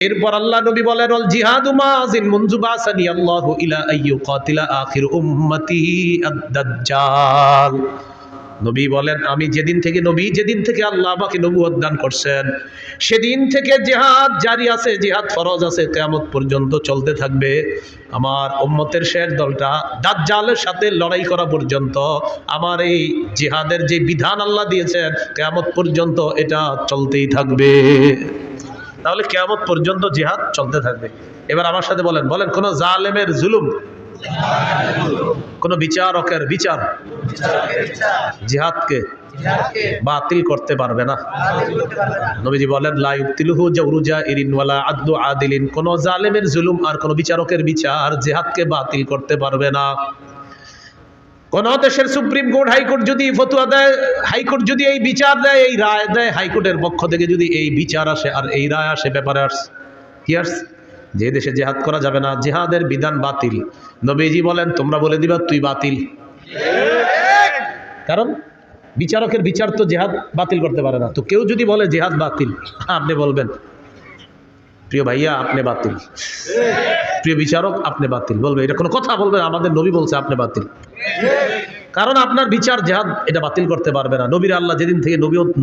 এরপর আল্লাহ নবী বলেন আল জিহাদু মাযিন মুনযু বাসানি আল্লাহু ইলা আইয়ু কাতিলা আখির উম্মতি আদ-দাজ্জাল। নবী বলেন আমি যেদিন থেকে আল্লাহ আমাকে নবুয়ত দান করছেন সেদিন থেকে জিহাদ জারি আছে, জিহাদ ফরজ আছে, কিয়ামত পর্যন্ত চলতে থাকবে। আমার উম্মতের শেষ দলটা দাজ্জালের সাথে লড়াই করা পর্যন্ত আমার এই জিহাদের যে বিধান আল্লাহ দিয়েছেন কিয়ামত পর্যন্ত এটা চলতেই থাকবে। তাহলে কিয়ামত পর্যন্ত জিহাদ চলতে থাকবে। এবার আমার সাথে বলেন কোন জালেমের জুলুম, কোন বিচারকের বিচার জিহাদকে বাতিল করতে পারবে না। নবীজি বলেন লা ইউতিলুহু জাওরু জাইরিন ওয়ালা আদলু আদিলিন, কোন জালেমের জুলুম আর কোন বিচারকের বিচার জিহাদকে বাতিল করতে পারবে না। কোন দেশের সুপ্রিম কোর্ট হাইকোর্ট যদি ফতোয়া দেয়, হাইকোর্ট যদি এই বিচার দেয়, এই রায় দেয়, হাইকোর্টের পক্ষ থেকে যদি এই বিচার আসে আর এই রায় আসে, ব্যাপারে আসে কি আসে যে দেশে জিহাদ করা যাবে না, জিহাদের বিধান বাতিল। নবীজি বলেন তোমরা বলে দিবা তুই বাতিল, কারণ বিচারকের বিচার তো জিহাদ বাতিল করতে পারে না। তো কেউ যদি বলে জিহাদ বাতিল, আপনি বলবেন প্রিয় ভাইয়া আপনি বাতিল, প্রিয় বিচারক আপনি বাতিল, বলবে এটা কোনো কথা? বলবে আমাদের নবী বলছে আপনি বাতিল, কারণ আপনার বিচার জিহাদ এটা বাতিল করতে পারবে না। নবীর আল্লাহ যেদিন থেকে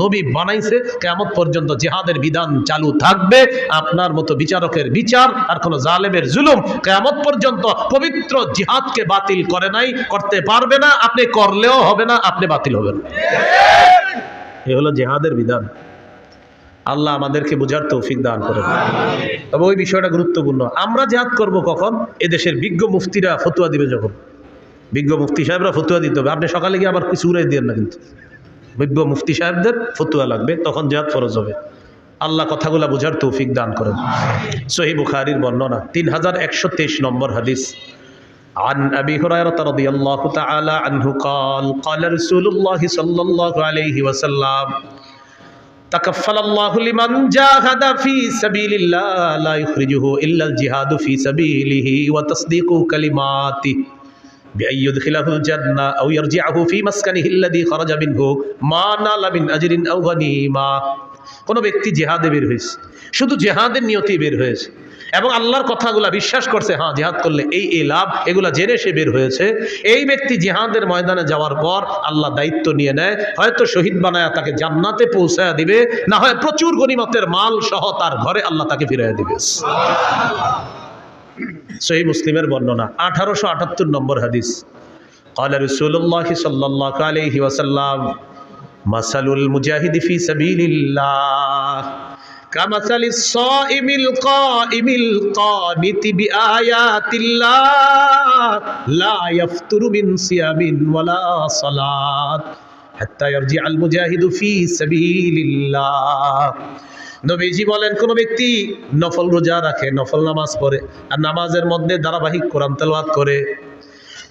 নবী বানাইছে কিয়ামত পর্যন্ত জিহাদের বিধান চালু থাকবে। আপনার মতো বিচারকের বিচার আর কোন জালেমের জুলুম কিয়ামত পর্যন্ত পবিত্র জিহাদকে বাতিল করে নাই, করতে পারবে না। আপনি করলেও হবে না, আপনি বাতিল হবেন। এই হলো জিহাদের বিধান। আল্লাহ আমাদেরকে বুঝার তৌফিক দান করেন। তবে ওই বিষয়টা গুরুত্বপূর্ণ। আমরা জিহাদ করব কখন? এদেশের বিজ্ঞ মুফতিরা ফতোয়া দিবে যখন। বিজ্ঞ মুফতি সাহেবরা ফতোয়া দিতে হবে। আপনি সকালে গিয়ে আবার কিছু উড়াই দিয়েন না, কিন্তু বিজ্ঞ মুফতি সাহেবদের ফতোয়া লাগবে, তখন জিহাদ ফরজ হবে। আল্লাহ কথাগুলা বুঝার তৌফিক দান করেন। সহিহ বুখারীর বর্ণনা 3123 নম্বর হাদিস। عن أبي هريرة رضي الله تعالى عنه قال رسول الله صلى الله عليه وسلم تكفل الله لمن جاهد في سبيل الله لا يخرجه إلا الجهاد في سبيله وتصديق كلماته بأن يدخله الجنة أو يرجعه في مسكنه الذي خرج منه ما نال من أجر أو غنيمة। কোন ব্যক্তি জিহাদে বের হয়েছে, শুধু জিহাদের নিয়তে বের হয়েছে এবং আল্লাহর কথাগুলা বিশ্বাস করছে, হ্যাঁ জিহাদ করলে এই লাভ, এগুলা জেনে সে বের হয়েছে। এই ব্যক্তি জিহাদের ময়দানে যাওয়ার পর আল্লাহ দায়িত্ব নিয়ে নেয়, হয়তো শহীদ বানায়া তাকে জান্নাতে পৌঁছায়া দিবে, না হয় প্রচুর গনিমতের মাল সহ তার ঘরে আল্লাহ তাকে ফিরিয়ে দিবে। সহিহ মুসলিমের বর্ণনা 1878 নম্বর হাদিস। قال رسول الله صلى الله عليه وسلم مثل المجاهد في سبيل الله كمثل الصائم القائم القانت بآيات الله لا يفتر من صيام ولا صلاة حتى يرجع المجاهد في سبيل الله। নবীজি বলেন কোন ব্যক্তি নফল রোজা রাখে, নফল নামাজ পড়ে আর নামাজের মধ্যে ধারাবাহিক কোরআন তেলাওয়াত করে।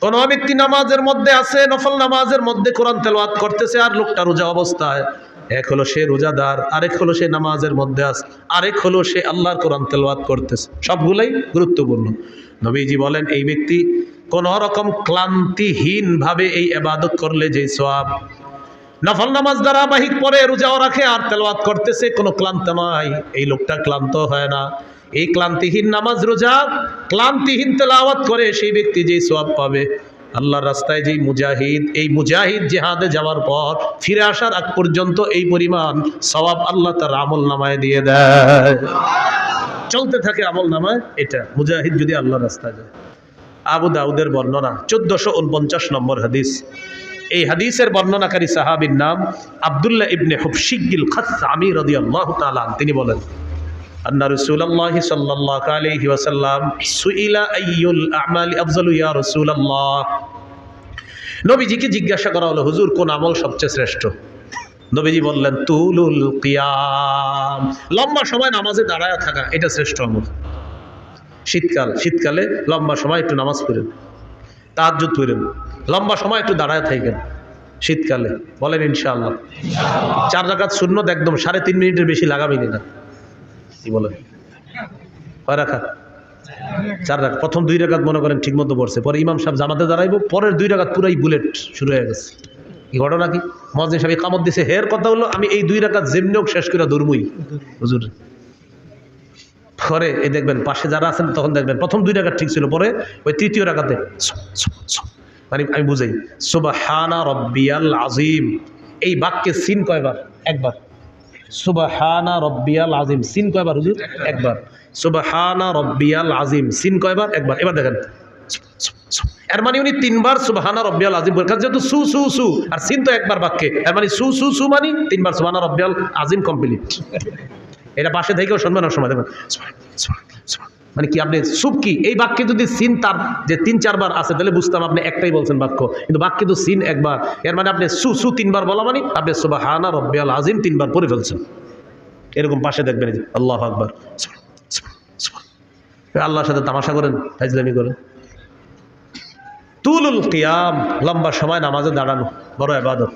কোন ব্যক্তি নামাজের মধ্যে আছে, নফল নামাজের মধ্যে কোরআন তেলাওয়াত করতেছে, আর লোকটা রোজা অবস্থায়, এক হলো সে রোজাদার, আরেক হলো সে নামাজের মধ্যে আছে, আরেক হলো সে আল্লাহর কোরআন তেলাওয়াত করতেছে। সবগুলাই গুরুত্বপূর্ণ। নবীজি বলেন এই ব্যক্তি কোন রকম ক্লান্তিহীন ভাবে এই ইবাদত করলে যে সওয়াব, নফল নামাজ ধারাবাহিক পরে রোজাও রাখে আর তেলাওয়াত করতেছে, কোনো ক্লান্ত নয়, এই লোকটা ক্লান্ত হয় না। এই ক্লান্তিহীন নামাজ রোজা, ক্লান্তিহীন তেলাওয়াত করে সেই ব্যক্তি যে সওয়াব পাবে, আল্লাহর রাস্তায় যেই মুজাহিদ, এই মুজাহিদ জিহাদে যাওয়ার পর ফিরে আসার আগ পর্যন্ত এই পরিমাণ সওয়াব আল্লাহ তার আমল নামায় দিয়ে দেয়। চলতে থাকে আমল নামায় এটা, মুজাহিদ যদি আল্লাহর রাস্তায় যায়। আবু দাউদের বর্ণনা 1449 নম্বর হাদিস। এই হাদিসের বর্ণনাকারী সাহাবীর নাম আব্দুল্লাহ ইবনে হুবশিগিল খাসসামি রাদিয়াল্লাহু তাআলা। তিনি বলেন আন্না রাসূলুল্লাহ সাল্লাল্লাহু আলাইহি ওয়াসাল্লাম সুইলা আইয়ুল আমালি আফজালু ইয়া রাসূলুল্লাহ। নবীজিকে জিজ্ঞাসা করা হলো হুজুর কোন আমল সবচেয়ে শ্রেষ্ঠ? নবীজি বললেন তুলুল কিয়াম, লম্বা সময় নামাজে দাঁড়ায় থাকা, এটা শ্রেষ্ঠ আমল। শীতকালে লম্বা সময় একটু নামাজ পড়েন, তাহাজ্জুদ পড়েন, লম্বা সময় একটু দাঁড়ায় থাকেন শীতকালে, বলেন ইনশাআল্লাহ। 4 রাকাত সুন্নত একদম 3.5 মিনিটের বেশি লাগাবেনি না। কি বলেন? কয় রাকাত? 4 রাকাত। প্রথম 2 রাকাত মনে করেন ঠিক মতো পড়ছে, পরে ইমাম সাহেব জামাতে দাঁড়াইবো, পরের 2 রাকাত পুরাই বুলেট শুরু হয়ে গেছে। কি ঘটনা কি? মুয়াজ্জিন সাহেব ইকামত দিছে, হের কথা হলো আমি এই 2 রাকাত যেমনি হোক শেষ করে ধরবই হুজুর। করে এই দেখবেন পাশে যারা আছেন তখন দেখবেন প্রথম 2 রাকাত ঠিক ছিল, পরে ওই তৃতীয় রাকাতে মানে আমি বুঝাই, সুবহানা রব্বিয়াল আজিম, এই বাক্যে সিন কয়বার? একবার। সুবহানা রব্বিয়াল আজিম সিন কয়বার হুজুর? একবার। সুবহানা রব্বিয়াল আজিম সিন কয়বার? একবার। এবার দেখেন, এর মানে উনি 3 বার সুবহানা রব্বিয়াল আজিম বলেন, যেহেতু সু সু সু আর সিন তো একবার বাক্যে, এর মানে সু সু সু মানে 3 বার সুবহানা রব্বিয়াল আজিম কমপ্লিট। এটা পাশে থেকেও শুনবেন সময় দেখবেন মানে কি আপনি সুপ কি এই বাক্যে যদি সিন তার যে 3-4 বার আছে তাহলে বুঝতাম আপনি একটাই বলছেন বাক্য, কিন্তু বাক্যে তো সিন একবার, এর মানে আপনি সু সু 3 বার বলা মানে আপনি সুবহানা রব্বিয়াল আজিম 3 বার পড়ে ফেলছেন। এরকম পাশে দেখবেন আল্লাহু আকবার, আল্লাহর সাথে তামাশা করেন, ফাজলামি করেন। তুলুল কিয়াম, লম্বা সময় নামাজে দাঁড়ানো বড় ইবাদত।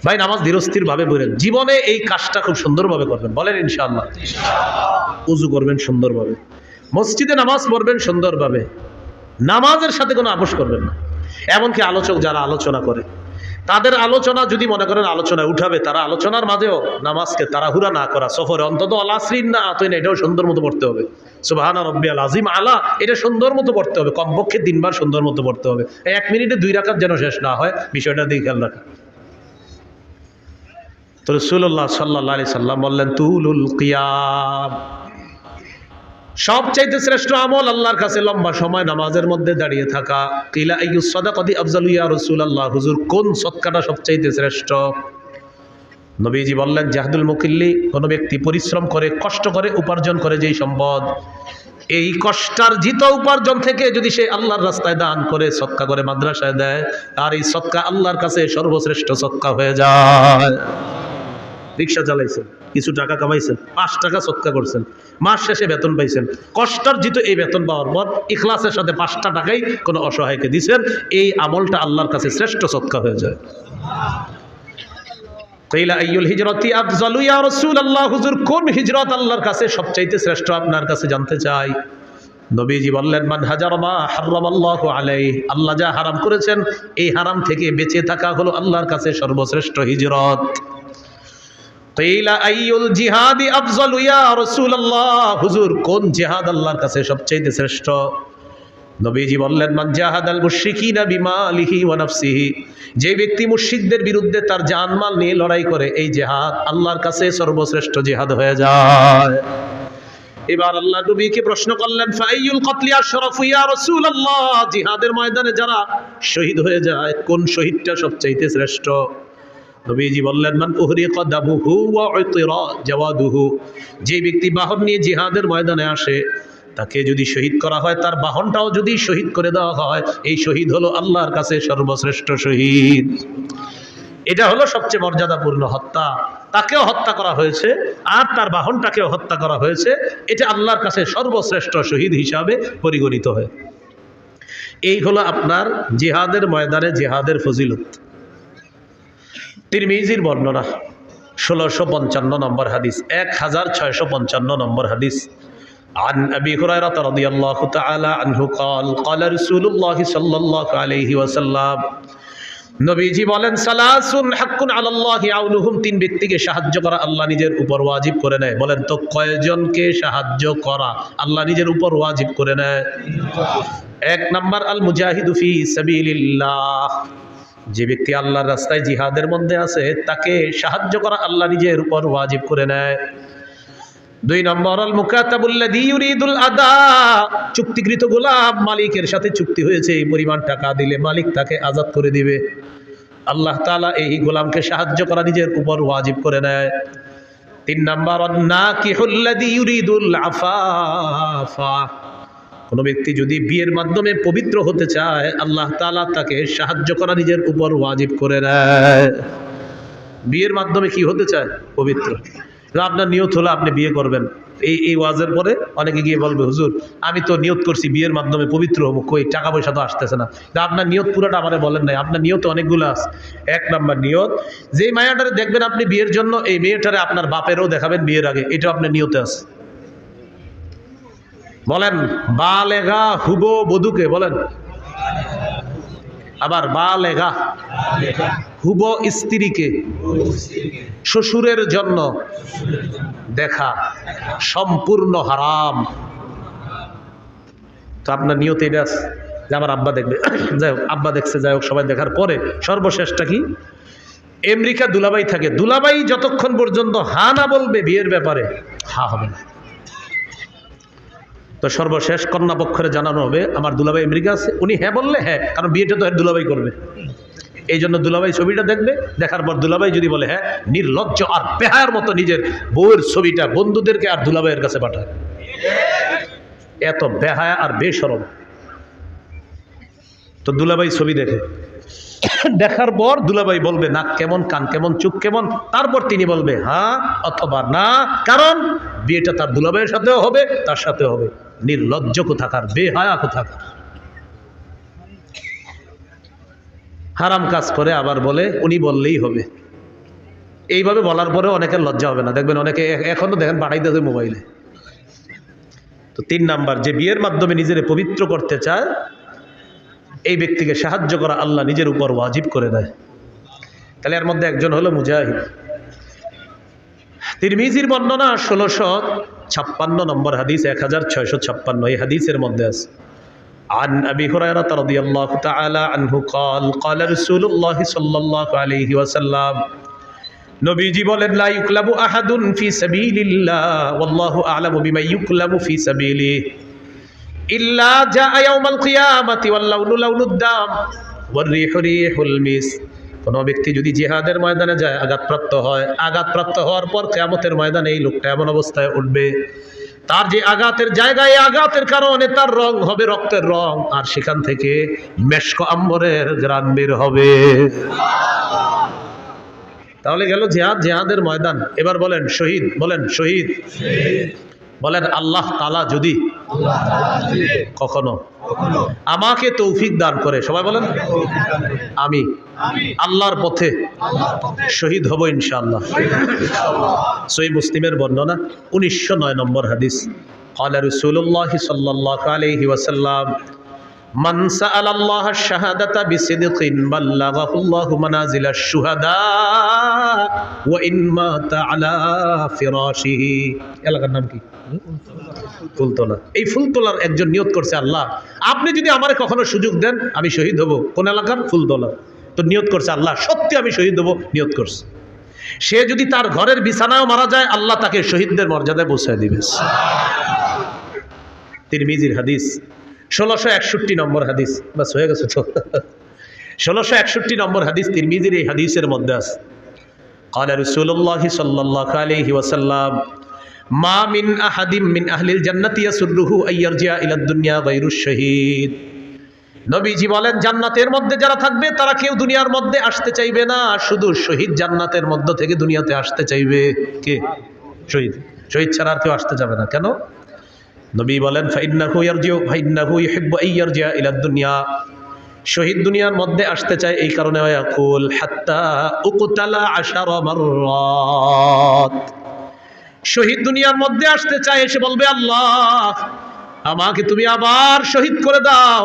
ভাই নামাজ ধীরস্থির ভাবে পড়েন, জীবনে এই কাজটা খুব সুন্দরভাবে করবেন, বলেন ইনশাআল্লাহ। উযু করবেন সুন্দরভাবে, মসজিদে নামাজ পড়বেন সুন্দরভাবে, নামাজের সাথে কোনো আপোষ করবেন না। এমনকি আলোচক যারা আলোচনা করে তাদের আলোচনা যদি মনে করেন আলোচনায় উঠাবে, তারা আলোচনার মাঝেও নামাজকে তাড়াহুড়া না করা, সফরে অন্তত আলাসরিন না আতইন এটাও সুন্দর মতো পড়তে হবে, সুবহানা রব্বিয়াল আজিম আলা এটা সুন্দর মতো পড়তে হবে, কমপক্ষে 3 বার সুন্দর মতো পড়তে হবে। 1 মিনিটে 2 রাকাত যেন শেষ না হয়, বিষয়টা দিয়ে খেয়াল রাখা। তো রাসূলুল্লাহ সাল্লাল্লাহু আলাইহি সাল্লাম বললেন তুলুল কিয়াম, সবচাইতে শ্রেষ্ঠ আমল আল্লাহর কাছে লম্বা সময় নামাজের মধ্যে দাঁড়িয়ে থাকা। কিলা আইয়ুস সাদাকাতি আফজালু ইয়া রাসূলুল্লাহ, হুজুর কোন সদকাটা সবচাইতে শ্রেষ্ঠ? নবীজি বললেন জাহদুল মুকিল্লি, কোন ব্যক্তি পরিশ্রম করে কষ্ট করে উপার্জন করে যেই সম্পদ, এই কষ্টার্জিত উপার্জন থেকে যদি সে আল্লাহর রাস্তায় দান করে সদকা করে মাদ্রাসায় দেয়, আর এই সদকা আল্লাহর কাছে সর্বশ্রেষ্ঠ সদকা হয়ে যায়। রিক্সা চালাইছেন, কিছু টাকা কামাইছেন, 5 টাকা সদকা করছেন, মাস শেষে বেতন পাইছেন, কষ্টার্জিত এই বেতন পাওয়ার পর ইখলাসের সাথে 5টা টাকাই কোনো অসহায়কে দিছেন, এই আমলটা আল্লাহর কাছে শ্রেষ্ঠ সদকা হয়ে যায়। কিলা আইয়ুল হিজরাতি আফজালু ইয়া রাসূলুল্লাহ, হুজুর কোন হিজরত আল্লাহর কাছে সবচাইতে শ্রেষ্ঠ আপনার কাছে জানতে চাই। নবীজি বললেন মান হাজার মা হারামাল্লাহু আলাইহি, আল্লাহ যা হারাম করেছেন এই হারাম থেকে বেঁচে থাকা হলো আল্লাহর কাছে সর্বশ্রেষ্ঠ হিজরত। কিলা আইয়ুল জিহাদি আফজালু ইয়া রাসূলুল্লাহ, হুজুর কোন জিহাদ আল্লাহর কাছে সবচেয়ে শ্রেষ্ঠ? নবীজি বললেন মান জাহাদাল মুশরিকিনা বিমালিহি ওয়া নাফসিহি, যে ব্যক্তি মুশরিকদের বিরুদ্ধে তার জানমাল নিয়ে লড়াই করে এই জিহাদ আল্লাহর কাছে সর্বশ্রেষ্ঠ জিহাদ হয়ে যায়। এবার আল্লাহ নবীকে প্রশ্ন করলেন ফাইয়ুল কতলি আশরাফু ইয়া রাসূলুল্লাহ, জিহাদের ময়দানে যারা শহীদ হয়ে যায় কোন শহীদটা সবচেয়ে শ্রেষ্ঠ? নবীজি বললেন মান উহরিকা দামুহু ওয়া উতিরা জাওয়াদুহু, যে ব্যক্তি বাহন নিয়ে জিহাদের ময়দানে আসে তাকে যদি শহীদ করা হয়, তার বাহনটাও যদি শহীদ করে দেওয়া হয়, এই শহীদ হলো আল্লাহর কাছে সর্বশ্রেষ্ঠ শহীদ। এটা হলো সবচেয়ে মর্যাদাপূর্ণ হত্যা, তাকেও হত্যা করা হয়েছে আর তার বাহনটাকেও হত্যা করা হয়েছে, এটা আল্লাহর কাছে সর্বশ্রেষ্ঠ শহীদ হিসাবে পরিগণিত হয়। এই হলো আপনার জিহাদের ময়দানে জিহাদের ফজিলত। তিরমিজির বর্ণনা 1655 নম্বর হাদিস, 1655 নম্বর হাদিস। عن أبي هريرة رضي الله تعالى عنه قال قال رسول الله صلى الله عليه وسلم, নবীজি বলেন সালাসুন হাক্কুন আলাল্লাহি আউনুহুম, 3 ব্যক্তিকে সাহায্য করা আল্লাহ নিজের উপর ওয়াজিব করে নেয়। বলেন তো কয়জনকে সাহায্য করা আল্লাহ নিজের উপর ওয়াজিব করে নেয়? 1 নাম্বার আল মুজাহিদু ফি সাবিলিল্লাহ, যে ব্যক্তি আল্লাহর রাস্তায় জিহাদের মধ্যে আছে তাকে সাহায্য করা আল্লাহ নিজের উপর ওয়াজিব করে নেয়। 2 নম্বর আল মুকাতাবুল্লাযী ইউরিদুল আদা, চুক্তিকৃত গোলাম, মালিকের সাথে চুক্তি হয়েছে এই পরিমাণ টাকা দিলে মালিক তাকে আজাদ করে দিবে, আল্লাহ তাআলা এই গোলামকে সাহায্য করা নিজের উপর ওয়াজিব করে নেয়। 3 নম্বর আন নাকিহুল্লাযী ইউরিদুল আফাফা, কোন ব্যক্তি যদি বিয়ের মাধ্যমে পবিত্র হতে চায় আল্লাহ তাআলা তাকে সাহায্য করা নিজের উপর ওয়াজিব করে নেয়। বিয়ের মাধ্যমে কি হতে চায়? পবিত্র। আপনার নিয়ত হলো আপনি বিয়ে করবেন, এই ওয়াজের পরে অনেকে গিয়ে বলবে হুজুর আমি তো নিয়ত করছি বিয়ের মাধ্যমে পবিত্র হবো, কই টাকা পয়সা তো আসতেছে না। আপনার নিয়ত পুরোটা আমারে বলেন নাই, আপনার নিয়ত অনেকগুলো আছে। 1 নাম্বার নিয়ত, যে মায়াটারে দেখবেন আপনি বিয়ের জন্য এই মেয়েটারে আপনার বাপেরও দেখাবেন বিয়ের আগে, এটা আপনার নিয়তে আছে। বলেন বালেগা হুবো বধূকে বলেন, আবার বালেগা হুবো স্ত্রীকে শ্বশুরের জন্য দেখা সম্পূর্ণ হারাম। তো আপনার নিয়ত এটা আছে যে আমার আব্বা দেখবে, যাই হোক আব্বা দেখছে, যাই হোক সবাই দেখার পরে সর্বশেষটা কি, আমেরিকা দুলাভাই থাকে, দুলাভাই যতক্ষণ পর্যন্ত হা না বলবে বিয়ের ব্যাপারে, হা হবে না। তো সর্বশেষ কন্যা পক্ষরে জানানো হবে আমার দুলাভাই আমেরিকা আছে, উনি হ্যাঁ বললে হ্যাঁ, কারণ বিয়েটা তো দুলাভাই করবে, এই জন্য দুলাভাই ছবিটা দেখবে, দেখার পর দুলাভাই যদি বলে হ্যাঁ, নির্লজ্জ আর বেহায়ার মতো নিজের বউয়ের ছবিটা বন্ধুদেরকে আর দুলাভাইয়ের কাছে পাঠায়, এত বেহায়া আর বেশরম। তো দুলাভাই ছবি দেখে, দেখার পর দুলাভাই বলবে নাক কেমন, কান কেমন, চোখ কেমন, তারপর তিনি বলবে হ্যাঁ অথবা না, কারণ বিয়েটা তার দুলাভাইয়ের সাথেও হবে, তার সাথেও হবে। নির্লজ্জ কোথাকার, বেহায়া কোথাকার, হারাম কাজ করে আবার বলে উনি বললেই হবে। এইভাবে বলার পরে অনেকের লজ্জা হবে না, দেখবেন অনেকে এখনো দেখেন পাঠাইতেছে মোবাইলে। তো 3 নাম্বার, যে বিয়ের মাধ্যমে নিজের পবিত্র করতে চায় এই ব্যক্তিকে সাহায্য করা আল্লাহ নিজের উপর ওয়াজিব করে দেয়। তাহলে এর মধ্যে একজন হলো মুজাহিদ। তিরমিজির বর্ণনা 1656 নম্বর হাদিস, 1656 এই হাদিসের মধ্যে আছে عن أبي هريرة رضي الله تعالى عنه قال قال رسول الله صلى الله عليه وسلم নবীজি বলেন লা ইউকলাবু আহাদুন ফি সাবিলিল্লাহ ওয়াল্লাহু আ'লামু বিমা ইউকলাবু ফি সাবিলিহি ইল্লা জাআ ইয়াউমাল কিয়ামাতি ওয়াল লাউনু লাউনুদ দাম ওয়ার রিহু রিহুল মিস। কোন ব্যক্তি যদি জিহাদের ময়দানে যায়, আঘাতপ্রাপ্ত হয়, আঘাতপ্রাপ্ত হওয়ার পর কিয়ামতের ময়দানে এই লোকটা এমন অবস্থায় উঠবে, তার যে আঘাতের জায়গায় আঘাতের কারণে তার রং হবে রক্তের রং, আর সেখান থেকে মেশক আম্বরের ঘ্রাণ বের হবে। তাহলে গেল জিহাদ, জিহাদের ময়দান। এবার বলেন শহীদ, বলেন শহীদ, বলেন আল্লাহ তাআলা যদি কখনো আমাকে তৌফিক দান করে, সবাই বলেন আমি আল্লাহর পথে শহীদ হব ইনশাআল্লাহ। সহিহ মুসলিমের বর্ণনা 1909 নম্বর হাদিস, قال رسول الله صلى الله عليه وسلم من سأل الله الشهادة بصدق بلغه الله منازل الشهداء وإن مات على فراشه। এলাকার নাম কি? ফুলতলা। এই ফুলতলার একজন নিয়ত করছে, আল্লাহ আপনি যদি আমারে কখনো সুযোগ দেন আমি শহীদ হব। কোন এলাকার? ফুলতলা। তো নিয়ত করছে আল্লাহ সত্যি আমি শহীদ হব, নিয়ত করছে। সে যদি তার ঘরের বিছানায়ও মারা যায় আল্লাহ তাকে শহীদদের মর্যাদায় পৌঁছায় দিবে। তিরমিজির হাদিস 1661 নম্বর হাদিস, বাস হয়ে গেছে তো। 1661 নম্বর হাদিস তিরমিজির এই হাদিসের মধ্যে আছে قال رسول الله صلى الله عليه وسلم ما من أحد من أهل الجنة يسره أن يرجع إلى الدنيا غير الشهيد। নবীজি বলেন জান্নাতের মধ্যে যারা থাকবে তারা কেউ দুনিয়ার মধ্যে আসতে চাইবে না, শুধু শহীদ জান্নাতের মধ্য থেকে দুনিয়াতে আসতে চাইবে। কে? শহীদ। শহীদ ছাড়া আর কেউ আসতে যাবে না। কেন? নবী বলেন ফাইন্নাহু ইয়ারজিউ ফাইন্নাহু ইউহিব্বু আন ইয়ারজি'a ইলা দুনিয়া, শহীদ দুনিয়ার মধ্যে আসতে চায় এই কারণে, ইয়াকুল হাত্তা উকতালা 10 মাররাত, শহীদ দুনিয়ার মধ্যে আসতে চায়, এসে বলবে আল্লাহ আমাকে তুমি আবার শহীদ করে দাও,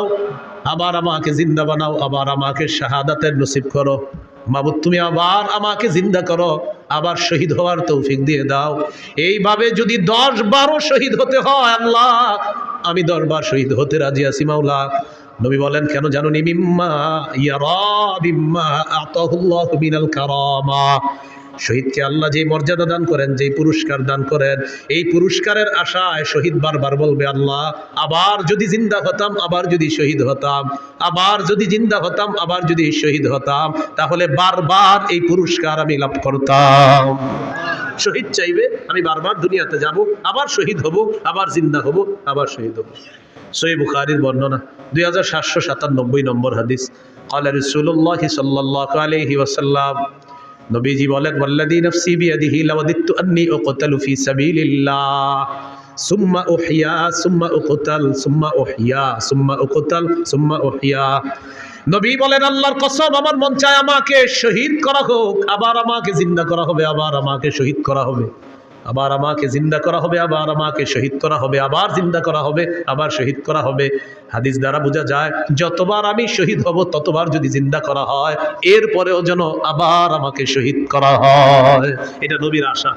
আবার আমাকে জিন্দা বানাও, আবার আমাকে শাহাদাতের নসিব করো, মাবুদ তুমি আবার আমাকে জিন্দা করো, আবার শহীদ হওয়ার তৌফিক দিয়ে দাও। এইভাবে যদি 10-12 শহীদ হতে হয় আল্লাহ আমি 10 বার শহীদ হতে রাজি আছি মাওলা। নবী বলেন কেন জানুনি? মিম্মা ইয়ারা বিম্মা আতাহুল্লাহু মিনাল কারামা, শহীদকে আল্লাহ যে মর্যাদা দান করেন, যে পুরস্কার দান করেন, এই পুরস্কারের আশায় শহীদ বারবার বলবে আল্লাহ আবার যদি জিন্দা হতাম, আবার যদি শহীদ হতাম, আবার যদি জিন্দা হতাম, আবার যদি শহীদ হতাম, তাহলে বারবার এই পুরস্কার আমি লাভ করতাম। শহীদ চাইবে, আমি বারবার দুনিয়াতে যাব, আবার শহীদ হব, আবার জিন্দা হব, আবার শহীদ হব। সহিহ বুখারীর বর্ণনা 2797 নম্বর হাদিস, قال رسول الله صلى الله عليه وسلم, নবীজি বলেন ওয়াল্লাযী নাফসি বিয়াদিহি লাওয়াদিতু আন্নী উকতালু ফি সাবিলিল্লাহ সুম্মা উহইয়া সুম্মা উকতাল সুম্মা উহইয়া সুম্মা উকতাল সুম্মা উহইয়া। নবী বলেন আল্লাহর কসম আমার মন চায় আমাকে শহীদ করা হোক, আবার আমাকে জিন্দা করা হবে, আবার আমাকে শহীদ করা হবে, আবার আমাকে জিন্দা করা হবে, আবার আমাকে শহীদ করা হবে, আবার জিন্দা করা হবে, আবার শহীদ করা হবে। হাদিস দ্বারা বোঝা যায় যতবার আমি শহীদ হব ততবার যদি জিন্দা করা হয়, এরপরেও যেন আবার আমাকে শহীদ করা হয়। এটা নবীর আশা।